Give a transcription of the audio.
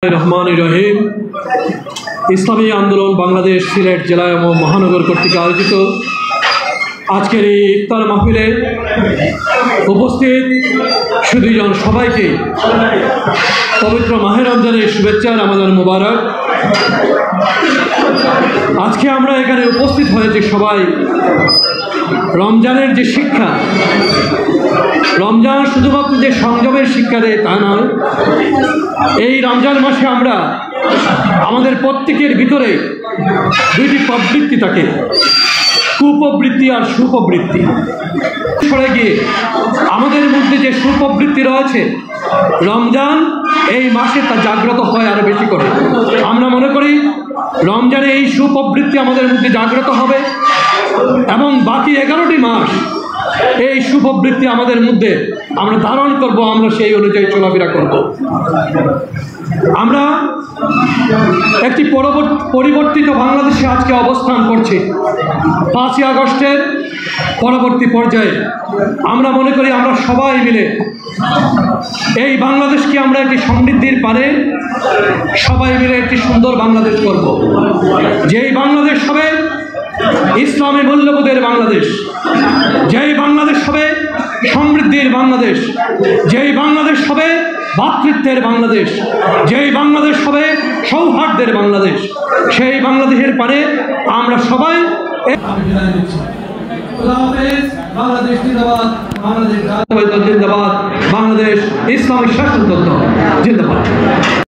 রহমান রহিম ইসলামী আন্দোলন বাংলাদেশ সিলেট জেলা এবং মহানগর কর্তৃক আয়োজিত আজকের এই ইফতার মাহফিলে উপস্থিত সুধীজন সবাইকে পবিত্র মাহে রমজানের শুভেচ্ছা, রমাদান মুবারক। আজকে আমরা এখানে উপস্থিত হয়েছি সবাই রমজানের যে শিক্ষা, রমজান শুধুমাত্র যে সংযমের শিক্ষা দেয় তা নয়, এই রমজান মাসে আমরা আমাদের প্রত্যেকের ভিতরে দুইটি প্রবৃত্তি থাকে, কুপ্রবৃত্তি আর সুপ্রবৃত্তি। সরে গিয়ে আমাদের মধ্যে যে সুপ্রবৃত্তি রয়েছে, রমজান এই মাসে তা জাগ্রত হয় আরো বেশি করে। আমরা মনে করি রমজানে এই সুপ্রবৃত্তি আমাদের মধ্যে জাগ্রত হবে এবং বাকি 11টি মাস এই সুপ্রবৃত্তি আমাদের মধ্যে আমরা ধারণ করব, আমরা সেই অনুযায়ী চলাফেরা করব। আমরা একটি পরিবর্তিত বাংলাদেশে আজকে অবস্থান করছি। 5ই আগস্টের পরবর্তী পর্যায়ে আমরা মনে করি আমরা সবাই মিলে এই বাংলাদেশকে আমরা একটি সমৃদ্ধির পারে সবাই মিলে একটি সুন্দর বাংলাদেশ করব, যেই বাংলাদেশ হবে ইসলামী মূল্যবোধের বাংলাদেশ, যেই বাংলাদেশ হবে সমৃদ্ধির বাংলাদেশ, যেই বাংলাদেশ হবে ভ্রাতৃত্বের বাংলাদেশ, যেই বাংলাদেশ হবে সৌহার্দ্যের বাংলাদেশ, সেই বাংলাদেশের পারে আমরা সবাই বাংলাদেশ জিন্দাবাদ, বাংলাদেশ জিন্দাবাদ, বাংলাদেশ ইসলামী শাসনতন্ত্র জিন্দাবাদ।